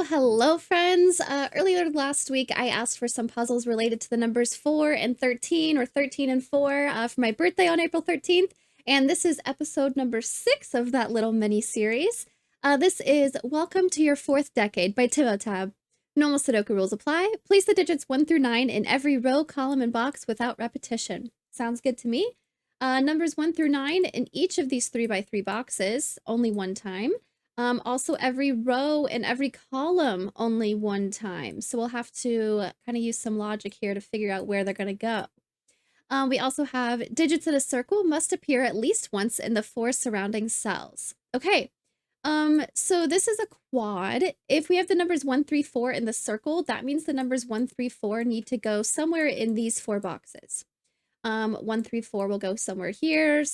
Hello, friends. Earlier last week, I asked for some puzzles related to the numbers 4 and 13, or 13 and 4, for my birthday on April 13th, and this is episode number 6 of that little mini-series. This is Welcome to Your Fourth Decade by Timotab. Normal Sudoku rules apply. Place the digits 1 through 9 in every row, column, and box without repetition. Sounds good to me? Numbers 1 through 9 in each of these 3x3 boxes, only one time. Also every row and every column only one time. So we'll have to kind of use some logic here to figure out where they're going to go. We also have digits in a circle must appear at least once in the 4 surrounding cells. Okay, so this is a quad. If we have the numbers 1, 3, 4 in the circle, that means the numbers 1, 3, 4 need to go somewhere in these 4 boxes. 1, 3, 4 will go somewhere here,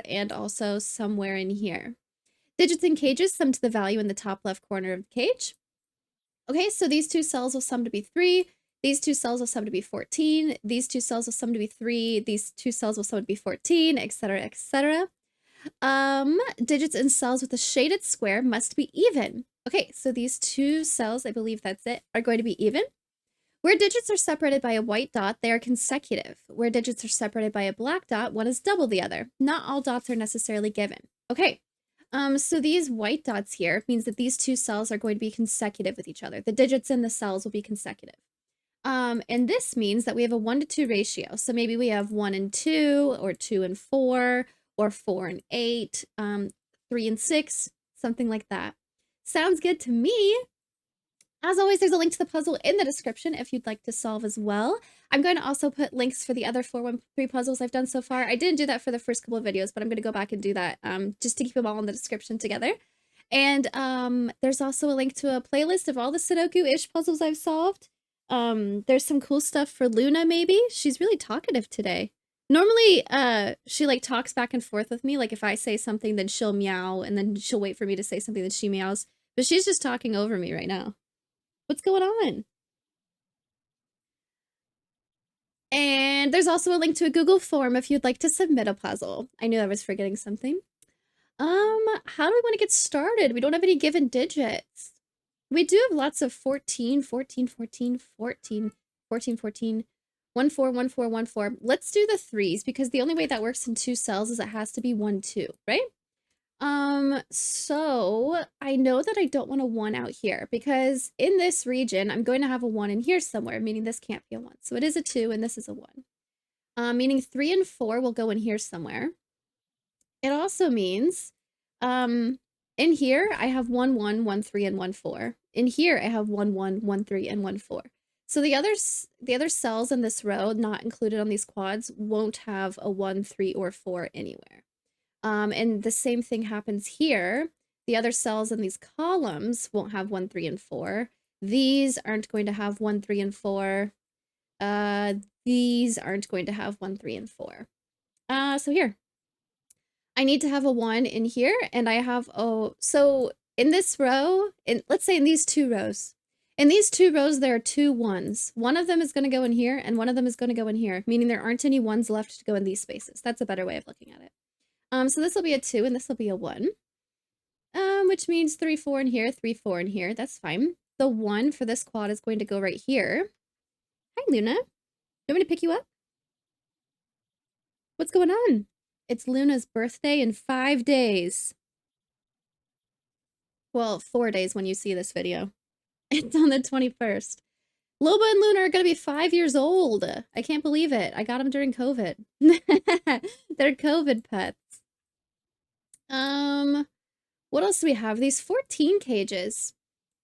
and also somewhere in here. Digits in cages sum to the value in the top left corner of the cage. Okay, so these two cells will sum to be 3. These two cells will sum to be 14. These two cells will sum to be 3. These two cells will sum to be 14, etc., etc. Digits in cells with a shaded square must be even. Okay, so these two cells, I believe that's it, are going to be even. Where digits are separated by a white dot, they are consecutive. Where digits are separated by a black dot, one is double the other. Not all dots are necessarily given. Okay. So these white dots here means that these two cells are going to be consecutive with each other. The digits in the cells will be consecutive. And this means that we have a 1 to 2 ratio. So maybe we have 1 and 2, or 2 and 4, or 4 and 8, 3 and 6, something like that. Sounds good to me. As always, there's a link to the puzzle in the description if you'd like to solve as well. I'm going to also put links for the other 413 puzzles I've done so far. I didn't do that for the first couple of videos, but I'm going to go back and do that just to keep them all in the description together. And there's also a link to a playlist of all the Sudoku-ish puzzles I've solved. There's some cool stuff for Luna, maybe. She's really talkative today. Normally, she like talks back and forth with me. Like if I say something, then she'll meow, and then she'll wait for me to say something, then she meows. But she's just talking over me right now. What's going on? And there's also a link to a Google form if you'd like to submit a puzzle. I knew I was forgetting something. How do we want to get started? We don't have any given digits. We do have lots of 14, 14, 14, 14, 14, 14, 1, 4, 1, 4, 1, 4. Let's do the 3s because the only way that works in 2 cells is it has to be 1, 2, right? So I know that I don't want a 1 out here because in this region, I'm going to have a 1 in here somewhere, meaning this can't be a 1. So it is a 2 and this is a 1. Meaning 3 and 4 will go in here somewhere. It also means, in here, I have 1, 1, 1, 3, and 1, 4. In here, I have 1, 1, 1, 3, and 1, 4. So the other cells in this row, not included on these quads, won't have a 1, 3, or 4 anywhere. And the same thing happens here. The other cells in these columns won't have 1, 3, and 4. These aren't going to have 1, 3, and 4. These aren't going to have 1, 3, and 4. So here. I need to have a 1 in here, and I have, so in this row, let's say in these 2 rows. In these 2 rows, there are 2 1s. One of them is going to go in here, and one of them is going to go in here, meaning there aren't any 1s left to go in these spaces. That's a better way of looking at it. So this will be a 2 and this will be a 1. Which means 3, 4 in here, 3, 4 in here. That's fine. The 1 for this quad is going to go right here. Hi, Luna. You want me to pick you up? What's going on? It's Luna's birthday in 5 days. Well, 4 days when you see this video. It's on the 21st. Loba and Luna are going to be 5 years old. I can't believe it. I got them during COVID. They're COVID pets. What else do we have? These 14 cages.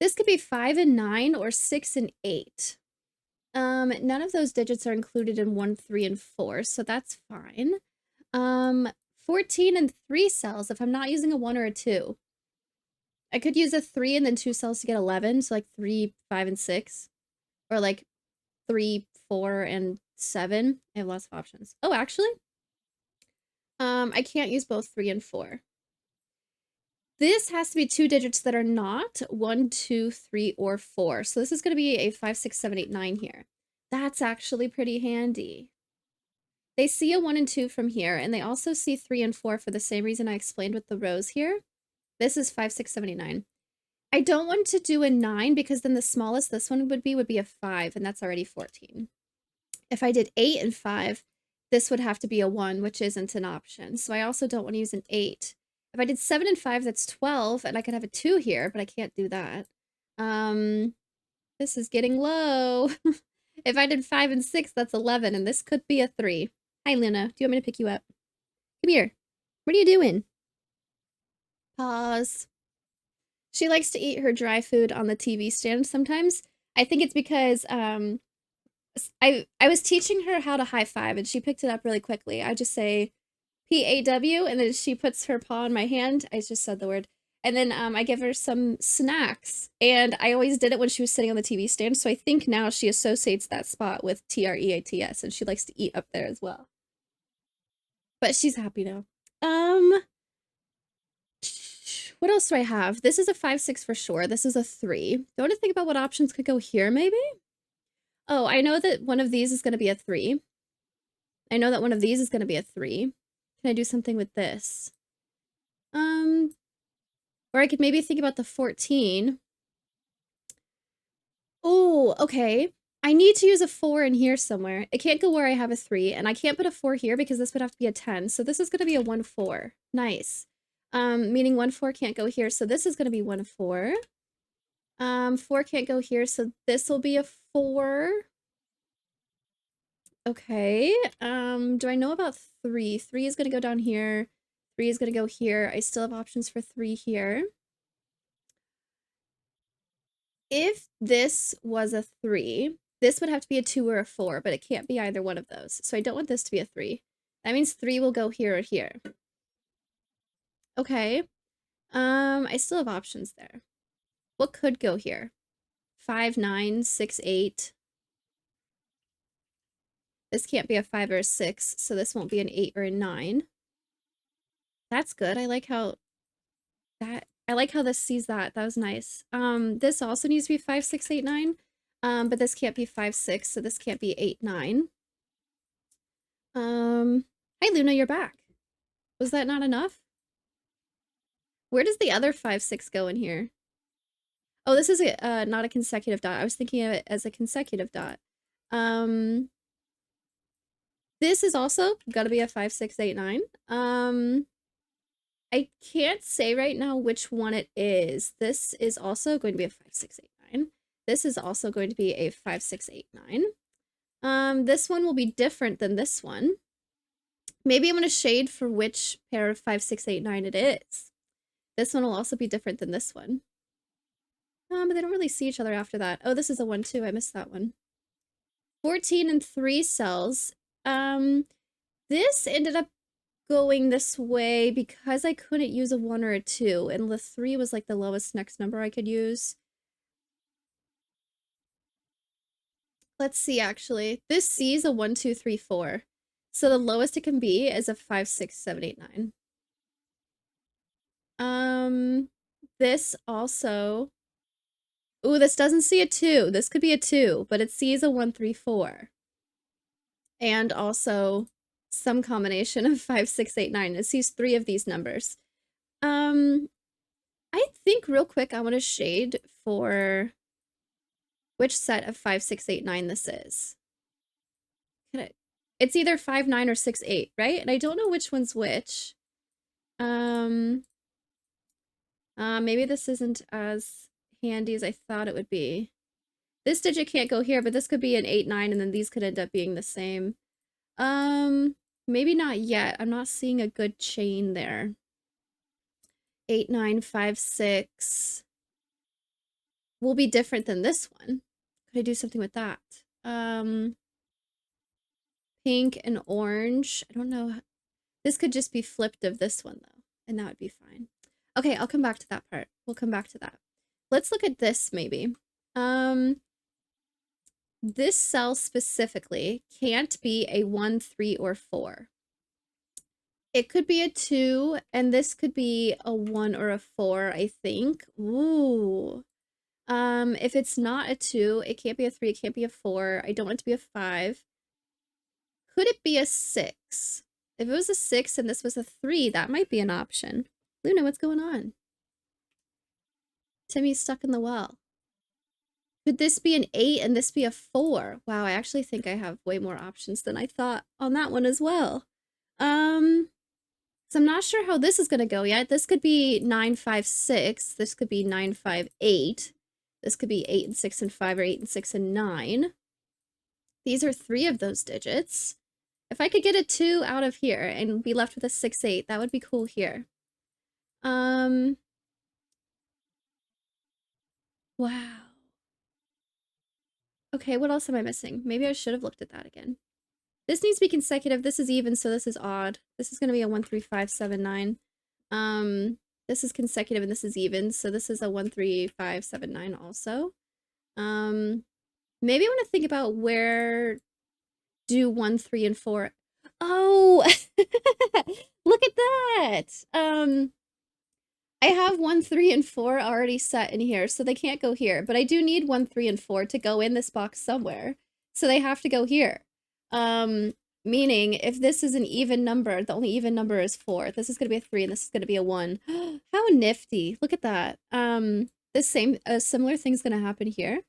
This could be 5 and 9 or 6 and 8. None of those digits are included in 1, 3, and 4, so that's fine. 14 and 3 cells if I'm not using a 1 or a 2. I could use a 3 and then 2 cells to get 11, so like 3, 5, and 6. Or like 3, 4, and 7. I have lots of options. Oh, actually, I can't use both 3 and 4. This has to be 2 digits that are not 1, 2, 3, or 4. So this is going to be a 5, 6, 7, 8, 9 here. That's actually pretty handy. They see a 1 and 2 from here, and they also see 3 and 4 for the same reason I explained with the rows here. This is 5, 6, 7, 8, 9. I don't want to do a 9 because then the smallest this one would be a 5, and that's already 14. If I did 8 and 5, this would have to be a 1, which isn't an option. So I also don't want to use an 8. If I did 7 and 5, that's 12, and I could have a 2 here, but I can't do that. This is getting low. If I did 5 and 6, that's 11, and this could be a 3. Hi, Luna. Do you want me to pick you up? Come here. What are you doing? Pause. She likes to eat her dry food on the TV stand sometimes. I think it's because I was teaching her how to high five and she picked it up really quickly. I just say PAW and then she puts her paw on my hand. I just said the word. And then I give her some snacks. And I always did it when she was sitting on the TV stand. So I think now she associates that spot with TREATS and she likes to eat up there as well. But she's happy now. What else do I have? This is a 5, 6 for sure. This is a 3. Do I want to think about what options could go here, maybe? Oh, I know that one of these is going to be a 3. I know that one of these is going to be a 3. Can I do something with this? Or I could maybe think about the 14. Oh, okay. I need to use a 4 in here somewhere. It can't go where I have a 3, and I can't put a 4 here because this would have to be a 10. So this is going to be a 1, 4. Nice. Meaning 1, 4 can't go here, so this is going to be 1, 4. 4 can't go here, so this will be a 4. Okay. Do I know about 3? 3 is going to go down here. 3 is going to go here. I still have options for 3 here. If this was a 3, this would have to be a 2 or a 4, but it can't be either one of those. So I don't want this to be a 3. That means 3 will go here or here. Okay. I still have options there. What could go here? 5, 9, 6, 8. This can't be a 5 or a 6, so this won't be an 8 or a 9. That's good. I like how this sees that. That was nice. This also needs to be 5, 6, 8, 9. But this can't be 5, 6, so this can't be 8, 9. Hi Luna, you're back. Was that not enough? Where does the other 5, 6 go in here? Oh, this is not a consecutive dot. I was thinking of it as a consecutive dot. This is also gotta be a 5, 6, 8, 9. I can't say right now which one it is. This is also going to be a 5, 6, 8, 9. This is also going to be a 5, 6, 8, 9. This one will be different than this one. Maybe I'm going to shade for which pair of 5, 6, 8, 9 it is. This one will also be different than this one. But they don't really see each other after that. Oh, this is a 1, 2. I missed that one. 14 and 3 cells. This ended up going this way because I couldn't use a 1 or a 2, and the 3 was like the lowest next number I could use. Let's see, actually. This C is a 1, 2, 3, 4. So the lowest it can be is a 5, 6, 7, 8, 9. This also... Ooh, this doesn't see a 2. This could be a 2, but it sees a 1, 3, 4. And also some combination of 5, 6, 8, 9. It sees 3 of these numbers. I think real quick I want to shade for which set of 5, 6, 8, 9 this is. It's either 5, 9 or 6, 8, right? And I don't know which one's which. Maybe this isn't as handy as I thought it would be. This digit can't go here, but this could be an 8, 9, and then these could end up being the same. Maybe not yet. I'm not seeing a good chain there. 8, 9, 5, 6 will be different than this one. Could I do something with that? Pink and orange. I don't know. This could just be flipped of this one, though, and that would be fine. Okay, I'll come back to that part. We'll come back to that. Let's look at this, maybe. This cell specifically can't be a 1, 3, or 4. It could be a 2, and this could be a 1 or a 4, I think. Ooh. If it's not a 2, it can't be a 3, it can't be a 4. I don't want it to be a 5. Could it be a 6? If it was a 6 and this was a 3, that might be an option. Luna, what's going on? Timmy's stuck in the well. Could this be an 8 and this be a 4? Wow, I actually think I have way more options than I thought on that one as well. So I'm not sure how this is going to go yet. This could be 9, 5, 6. This could be 9, 5, 8. This could be 8 and 6 and 5 or 8 and 6 and 9. These are 3 of those digits. If I could get a 2 out of here and be left with a 6, 8, that would be cool here. Wow. Okay, what else am I missing? Maybe I should have looked at that again. This needs to be consecutive. This is even, so this is odd. This is going to be a 1, 3, 5, 7, 9. This is consecutive and this is even, so this is a 1, 3, 5, 7, 9 also. Maybe I want to think about where do 1, 3, and 4. Oh, look at that. I have 1, 3, and 4 already set in here, so they can't go here. But I do need 1, 3, and 4 to go in this box somewhere. So they have to go here. Meaning, if this is an even number, the only even number is 4. This is going to be a 3, and this is going to be a 1. How nifty. Look at that. A similar thing's going to happen here.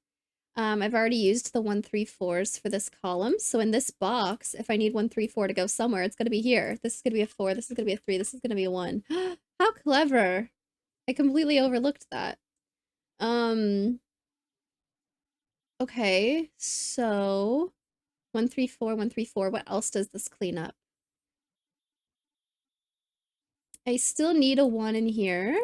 I've already used the 1, 3, 4s for this column. So in this box, if I need 1, 3, 4 to go somewhere, it's going to be here. This is going to be a 4. This is going to be a 3. This is going to be a 1. How clever. I completely overlooked that. Okay, so 1, 3, 4, 1, 3, 4. What else does this clean up? I still need a 1 in here.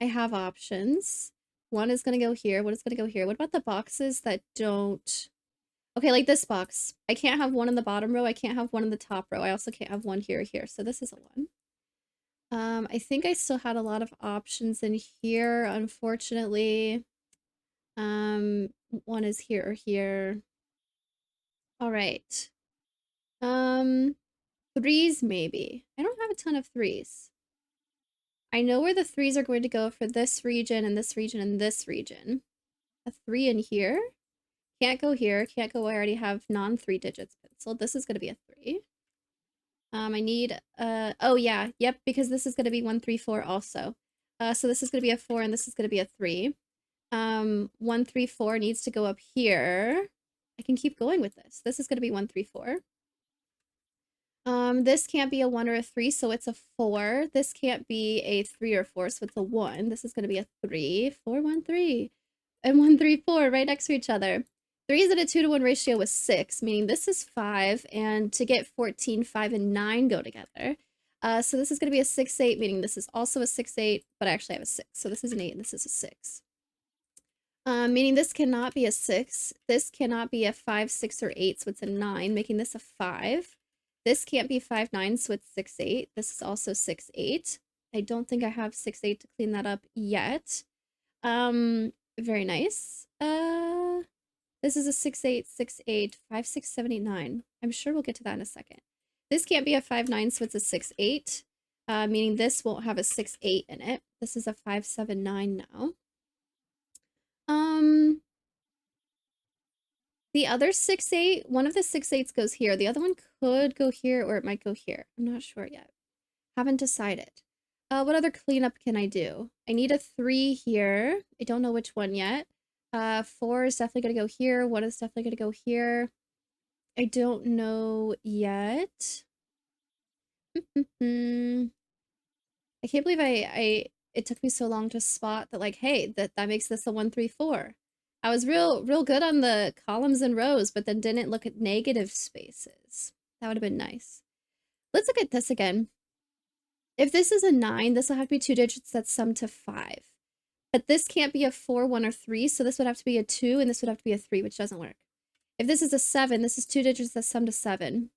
I have options. 1 is going to go here. What is going to go here? What about the boxes that don't... Okay, like this box. I can't have 1 in the bottom row. I can't have 1 in the top row. I also can't have 1 here or here. So this is a 1. I think I still had a lot of options in here, unfortunately. 1 is here or here. All right. 3s maybe. I don't have a ton of 3s. I know where the 3s are going to go for this region and this region and this region. A 3 in here. Can't go here. Can't go where I already have non-3 digits penciled. This is going to be a 3. I need, oh yeah, yep, because this is going to be 1, 3, 4 also. So this is going to be a 4 and this is going to be a 3. 1, 3, 4 needs to go up here. I can keep going with this. This is going to be 1, 3, 4. This can't be a 1 or a 3, so it's a 4. This can't be a 3 or 4, so it's a 1. This is going to be a 3. 4, 1, 3. And 1, 3, 4 right next to each other. 3s at a 2-to-1 ratio with 6, meaning this is 5, and to get 14, 5, and 9 go together. So this is going to be a 6, 8, meaning this is also a 6, 8, but I actually have a 6. So this is an 8 and this is a 6. Meaning this cannot be a 6. This cannot be a 5, 6, or 8, so it's a 9, making this a 5. This can't be 5, 9, so it's 6, 8. This is also 6, 8. I don't think I have 6, 8 to clean that up yet. Very nice. This is a 6, 8, 6, 8, 5, 6, 7, 8, 9. I'm sure we'll get to that in a second. This can't be a 5, 9, so it's a 6, 8. Meaning this won't have a 6, 8 in it. This is a 5, 7, 9 now. The other 6, 8, one of the 6, 8s goes here. The other one could go here or it might go here. I'm not sure yet. Haven't decided. What other cleanup can I do? I need a 3 here. I don't know which one yet. 4 is definitely going to go here. 1 is definitely going to go here. I don't know yet. I can't believe it took me so long to spot that, like, hey, that makes this a 1, 3, 4. I was real good on the columns and rows, but then didn't look at negative spaces. That would have been nice. Let's look at this again. If this is a 9, this will have to be 2 digits that sum to 5. But this can't be a 4, 1, or 3, so this would have to be a 2, and this would have to be a 3, which doesn't work. If this is a 7, this is 2 digits that sum to 7.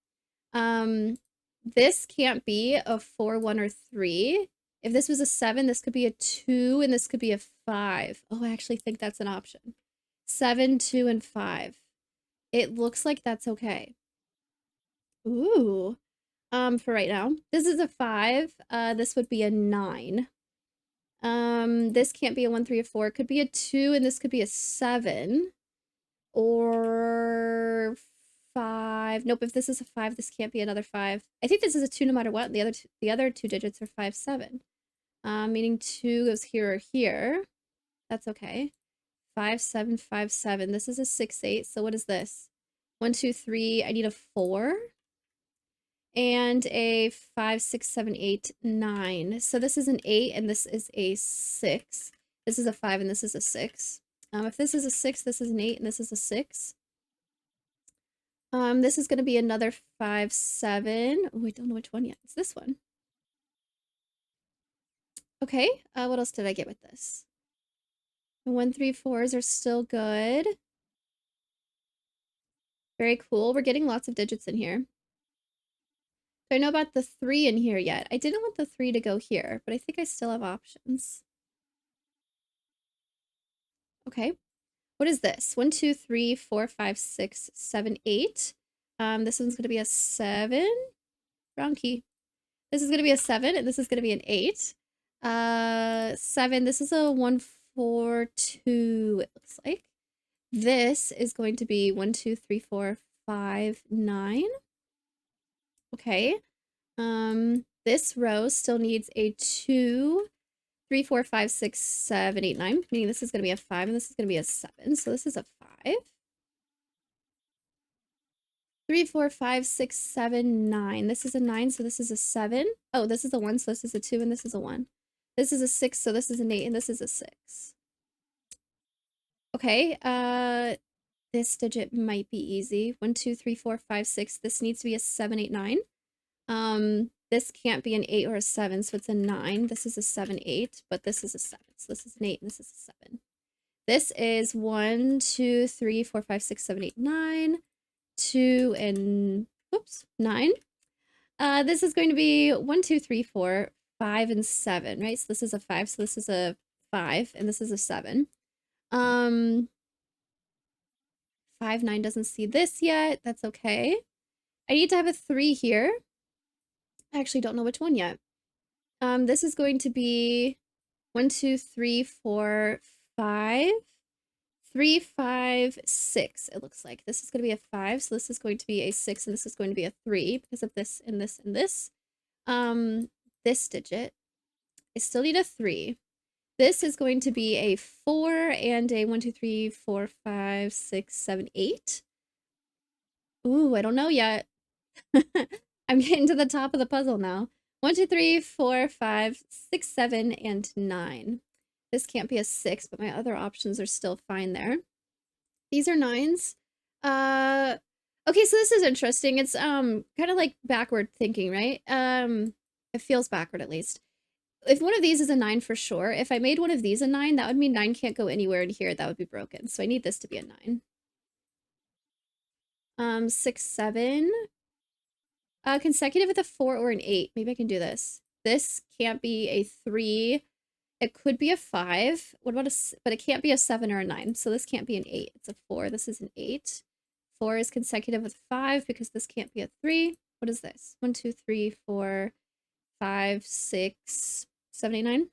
This can't be a 4, 1, or 3. If this was a 7, this could be a 2, and this could be a 5. Oh, I actually think that's an option. 7, 2, and 5. It looks like that's okay. Ooh. For right now. This is a 5. This would be a 9. This can't be a 1, 3, or 4. It could be a 2, and this could be a 7. Or 5. Nope, if this is a 5, this can't be another 5. I think this is a 2 no matter what. The other two digits are 5, 7. meaning 2 goes here or here. That's okay. 5, 7, 5, 7. This is a 6, 8. So what is this? 1, 2, 3. I need a 4. And a 5, 6, 7, 8, 9. So this is an 8 and this is a 6. This is a 5 and this is a 6. If this is a 6, this is an 8 and this is a 6. This is going to be another 5, 7. Oh, I don't know which one yet. It's this one. Okay, what else did I get with this? 1, 3, 4s are still good. Very cool. We're getting lots of digits in here. Do I know about the 3 in here yet? I didn't want the 3 to go here, but I think I still have options. Okay. What is this? 1, 2, 3, 4, 5, 6, 7, 8. This one's going to be a 7. Wrong key. This is going to be a 7, and this is going to be an 8. 7. This is a 1, 4, 2, it looks like. This is going to be 1, 2, 3, 4, 5, 9. Okay. This row still needs a 2, 3, 4, 5, 6, 7, 8, 9. Meaning this is going to be a 5 and this is going to be a 7. So this is a 5. 3, 4, 5, 6, 7, 9. This is a 9, so this is a 7. Oh, this is a 1, so this is a 2, and this is a 1. This is a 6, so this is an 8, and this is a 6. Okay, this digit might be easy. 1, 2, 3, 4, 5, 6. This needs to be a 7, 8, 9. This can't be an 8 or a 7, so it's a 9. This is a 7, 8, but this is a 7. So this is an 8, and this is a 7. This is 1, 2, 3, 4, 5, 6, 7, 8, 9. 2 and whoops, 9. This is going to be 1, 2, 3, 4, 5, and 7, right? So this is a 5, so this is a 5, and this is a 7. 5, 9 doesn't see this yet. That's okay. I need to have a 3 here. I actually don't know which one yet. This is going to be 1, 2, 3, 4, 5. 3, 5, 6, it looks like. This is going to be a 5, so this is going to be a 6, and this is going to be a 3 because of this and this and this. This digit, I still need a 3. This is going to be a 4 and a 1, 2, 3, 4, 5, 6, 7, 8. Ooh, I don't know yet. I'm getting to the top of the puzzle now. 1, 2, 3, 4, 5, 6, 7, and 9. This can't be a 6, but my other options are still fine there. These are 9s. Okay, so this is interesting. It's kind of like backward thinking, right? It feels backward at least. If one of these is a 9 for sure, if I made one of these a 9, that would mean 9 can't go anywhere in here. That would be broken. So I need this to be a 9. 6, 7. Consecutive with a 4 or an 8. Maybe I can do this. This can't be a 3. It could be a 5. What about but it can't be a 7 or a 9. So this can't be an 8. It's a 4. This is an 8. 4 is consecutive with 5 because this can't be a 3. What is this? 1, 2, 3, 4, 5, 6, 7, 8, 9.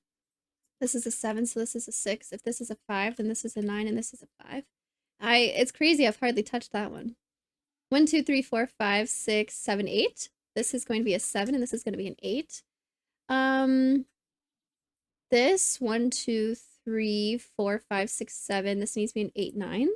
This is a 7, so this is a 6. If this is a 5, then this is a 9, and this is a 5. It's crazy. I've hardly touched that one. 1, 2, 3, 4, 5, 6, 7, 8. This is going to be a 7, and this is going to be an 8. This 1, 2, 3, 4, 5, 6, 7. This needs to be an 8, 9.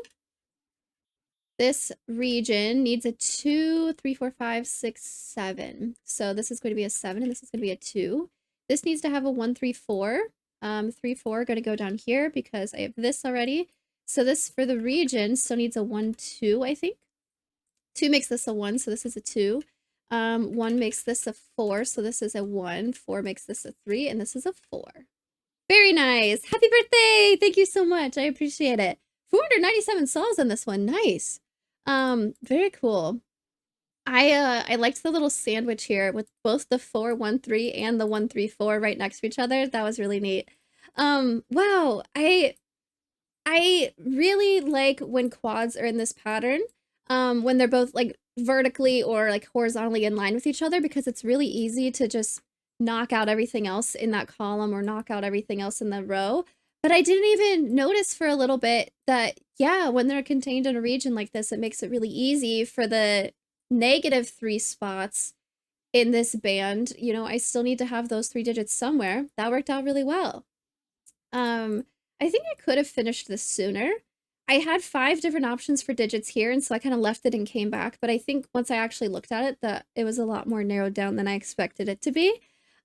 This region needs a 2, 3, 4, 5, 6, 7. So this is going to be a 7, and this is going to be a 2. This needs to have a 1, 3, 4. 3, 4 going to go down here because I have this already. So this for the region still needs a 1, 2, I think. 2 makes this a 1, so this is a 2. 1 makes this a 4, so this is a 1. 4 makes this a 3, and this is a 4. Very nice. Happy birthday! Thank you so much. I appreciate it. 497 souls on this one. Nice. Very cool. I liked the little sandwich here with both the 413 and the 134 right next to each other. That was really neat. Wow. I really like when quads are in this pattern. When they're both like vertically or like horizontally in line with each other, because it's really easy to just knock out everything else in that column or knock out everything else in the row. But I didn't even notice for a little bit that, yeah, when they're contained in a region like this, it makes it really easy for the -3 spots in this band, you know, I still need to have those 3 digits somewhere. That worked out really well. I think I could have finished this sooner. I had 5 different options for digits here, and so I kind of left it and came back, but I think once I actually looked at it, that it was a lot more narrowed down than I expected it to be.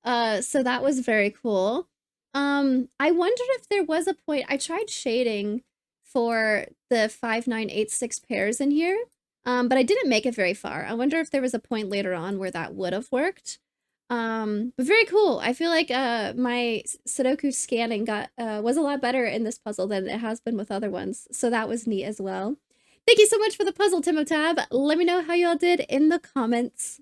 So that was very cool. I wondered if there was a point. I tried shading for the 5986 pairs in here, but I didn't make it very far. I wonder if there was a point later on where that would have worked. But very cool. I feel like my Sudoku scanning got was a lot better in this puzzle than it has been with other ones. So that was neat as well. Thank you so much for the puzzle, Timotab. Let me know how y'all did in the comments.